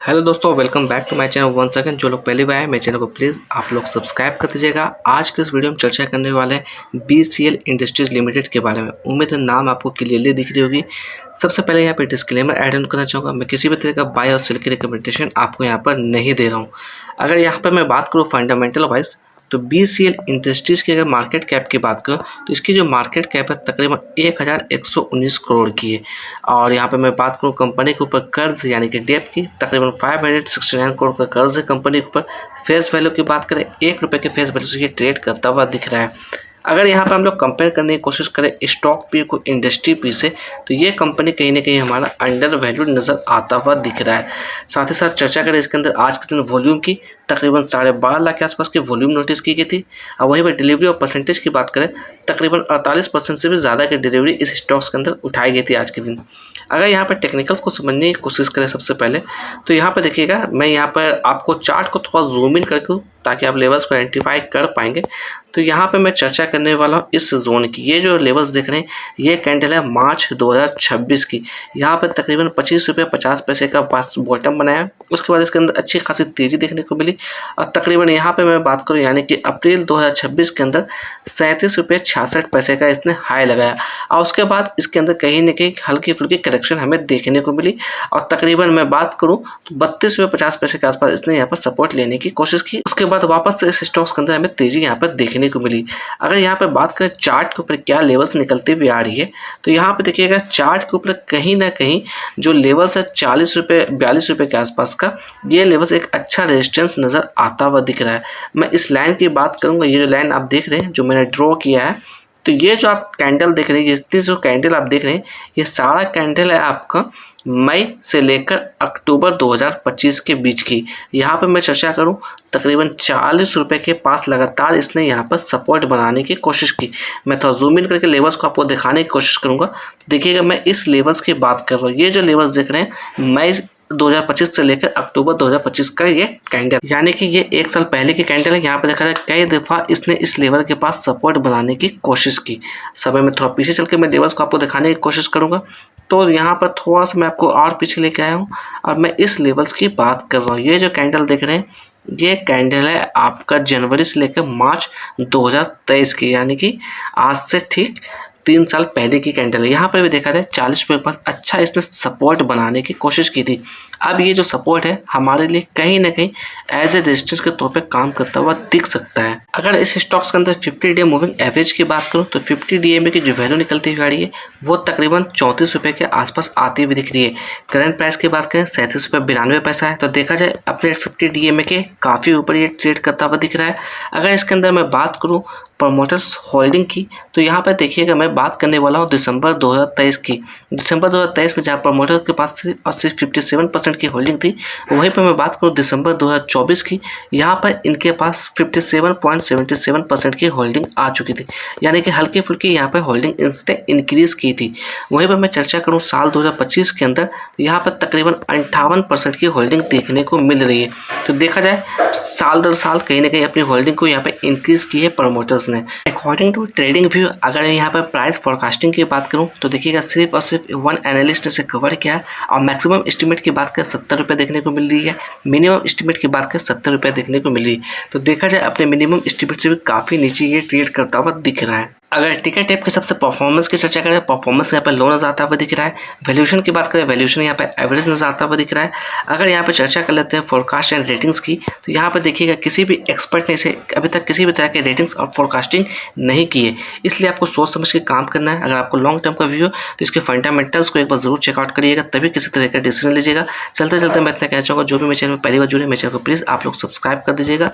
Hello दोस्तों, welcome back to my channel once again. जो लोग पहली बार आए मेरे चैनल को प्लीज़ आप लोग सब्सक्राइब कर दीजिएगा। आज के इस वीडियो में चर्चा करने वाले हैं बीसीएल इंडस्ट्रीज़ लिमिटेड के बारे में। उम्मीद है नाम आपको क्लियरली दिख रही होगी। सबसे पहले यहाँ पे डिस्क्लेमर ऐड ऑन करना चाहूँगा, मैं किसी भी तरह का बाय और सेल की रिकमेंडेशन आपको यहाँ पर नहीं दे रहा हूँ। अगर यहाँ पर मैं बात करूँ फंडामेंटल वाइज, तो बीसीएल इंडस्ट्रीज़ की अगर मार्केट कैप की बात करूँ तो इसकी जो मार्केट कैप है तकरीबन 1119 करोड़ की है। और यहाँ पे मैं बात करूँ कंपनी के ऊपर कर्ज यानी कि डेट की, तकरीबन 569 करोड़ का कर्ज है कंपनी के ऊपर। फेस वैल्यू की बात करें, ₹1 के फेस वैल्यू से ये ट्रेड करता हुआ दिख रहा है। अगर यहाँ पर हम लोग कंपेयर करने की कोशिश करें स्टॉक पी को इंडस्ट्री पी से, तो ये कंपनी कहीं ना कहीं हमारा अंडर वैल्यूड नज़र आता हुआ दिख रहा है। साथ ही साथ चर्चा करें इसके अंदर आज के दिन वॉल्यूम की, तकरीबन 12.5 लाख के आसपास की वॉल्यूम नोटिस की गई थी। और वहीं पर डिलीवरी और परसेंटेज की बात करें, तकरीबन 48% से भी ज़्यादा की डिलीवरी इस स्टॉक्स के अंदर उठाई गई थी आज के दिन। अगर यहाँ पर टेक्निकल्स को समझने की कोशिश करें सबसे पहले, तो यहाँ पर देखिएगा, मैं यहाँ पर आपको चार्ट को थोड़ा जूम इन करके ताकि आप लेवल्स को आइडेंटिफाई कर पाएंगे। तो यहाँ पे मैं चर्चा करने वाला हूँ इस जोन की। ये जो लेवल्स देख रहे हैं, ये कैंडल है मार्च 2026 की। यहाँ पे तकरीबन ₹25.50 का बॉटम बनाया, उसके बाद इसके अंदर अच्छी खासी तेज़ी देखने को मिली। और तकरीबन यहाँ पे मैं बात करूँ यानी कि अप्रैल 2026 के अंदर ₹37.66 का इसने हाई लगाया। और उसके बाद इसके अंदर कहीं ना कहीं हल्की फुल्की करेक्शन हमें देखने को मिली। और तकरीबन मैं बात करूँ तो ₹32.50 के आसपास इसने यहाँ पर सपोर्ट लेने की कोशिश की। उसके बाद वापस से इस स्टॉक्स के अंदर हमें तेज़ी यहाँ पर देखने को मिली। अगर यहाँ पर बात करें चार्ट के ऊपर क्या लेवल्स निकलती हुई आ रही है, तो यहाँ पे देखिएगा चार्ट के ऊपर कहीं ना कहीं जो लेवल्स है ₹40-42 के आसपास का, ये लेवल्स एक अच्छा रेजिस्टेंस नज़र आता हुआ दिख रहा है। मैं इस लाइन की बात करूँगा, ये जो लाइन आप देख रहे हैं जो मैंने ड्रॉ किया है, तो ये जो आप कैंडल देख रहे हैं, ये जो कैंडल आप देख रहे हैं, ये सारा कैंडल है आपका मई से लेकर अक्टूबर 2025 के बीच की। यहाँ पर मैं चर्चा करूँ, तकरीबन ₹40 के पास लगातार इसने यहाँ पर सपोर्ट बनाने की कोशिश की। मैं थोड़ा जूम इन करके लेवल्स को आपको दिखाने की कोशिश करूँगा। देखिएगा, मैं इस लेवल्स की बात कर रहा हूँ। ये जो लेवल्स देख रहे हैं, मई 2025 से लेकर अक्टूबर 2025 का ये कैंडल, यानी कि ये 1 साल पहले की कैंडल है। यहाँ पे देखा जाए कई दफ़ा इसने इस लेवल के पास सपोर्ट बनाने की कोशिश की। समय में थोड़ा पीछे चल के मैं लेवल्स को आपको दिखाने की कोशिश करूँगा। तो यहाँ पर थोड़ा सा मैं आपको और पीछे लेके आया हूँ और मैं इस लेवल्स की बात कर रहा हूँ। ये जो कैंडल देख रहे हैं, ये कैंडल है आपका जनवरी से लेकर मार्च 2023 की, यानी कि आज से ठीक 3 साल पहले की कैंडल है। यहाँ पर भी देखा जाए ₹40 के पास अच्छा इसने सपोर्ट बनाने की कोशिश की थी। अब ये जो सपोर्ट है हमारे लिए कहीं ना कहीं एज ए रेजिस्टेंस के तौर पे काम करता हुआ दिख सकता है। अगर इस स्टॉक्स के अंदर 50 डे मूविंग एवरेज की बात करूँ, तो 50 DMA की जो वैल्यू निकलती हुई आ रही है, वो तकरीबन ₹34 के आसपास आती हुई दिख रही है। करंट प्राइस की बात करें ₹37.92 है। तो देखा जाए अपने 50 DMA के काफ़ी ऊपर ये ट्रेड करता हुआ दिख रहा है। अगर इसके अंदर मैं बात करूँ प्रमोटर्स होल्डिंग की, तो यहाँ पर देखिएगा, मैं बात करने वाला हूँ दिसंबर 2023 की। दिसंबर 2023 में जहाँ प्रमोटर के पास सिर्फ 57% की होल्डिंग थी, वहीं पर मैं बात करूँ दिसंबर 2024 की, यहाँ पर इनके पास 57.77% की होल्डिंग आ चुकी थी, यानी कि हल्की फुल्की यहाँ पर होल्डिंग इसने इंक्रीज़ की थी। वहीं पर मैं चर्चा करूँ साल 2025 के अंदर, तो यहाँ पर तकरीबन 58% की होल्डिंग देखने को मिल रही है। तो देखा जाए साल दर साल कहीं ना कहीं अपनी होल्डिंग को यहाँ पर इंक्रीज़ की है प्रमोटर्स ने। अकॉर्डिंग टू ट्रेडिंग व्यू, अगर यहाँ पर प्राइस फोरकास्टिंग की बात करूँ, तो देखिएगा सिर्फ और सिर्फ वन एनालिस्ट ने इसे कवर किया है। और मैक्सिमम एस्टिमेट की बात करें ₹70 देखने को मिल रही है, मिनिमम एस्टिमेट की बात करें ₹70 देखने को मिल रही है। तो देखा जाए अपने मिनिमम एस्टिमेट से भी काफ़ी नीचे ये ट्रेड करता हुआ दिख रहा है। अगर टिकट टैप के सबसे परफॉर्मेंस की चर्चा करें, परफॉर्मेंस यहाँ पर लो नजर आता हुआ दिख रहा है। वैल्यूएशन की बात करें, वैल्यूएशन यहाँ पर एवरेज नजर आता हुआ दिख रहा है। अगर यहाँ पर चर्चा कर लेते हैं फोरकास्ट एंड रेटिंग्स की, तो यहाँ पर देखिएगा किसी भी एक्सपर्ट ने इसे अभी तक किसी भी तरह के रेटिंग्स और फोरकास्टिंग नहीं की है, इसलिए आपको सोच समझ के काम करना है। अगर आपको लॉन्ग टर्म का व्यू हो तो इसके फंडामेंटल्स को एक बार जरूर चेकआउट करिएगा, तभी किसी तरह का डिसीजन लीजिएगा। चलते चलते मैं इतना कहना चाहूँगा, जो भी मेरे चैनल में पहली बार जुड़े मेरे चैनल को प्लीज़ आप लोग सब्सक्राइब कर दीजिएगा।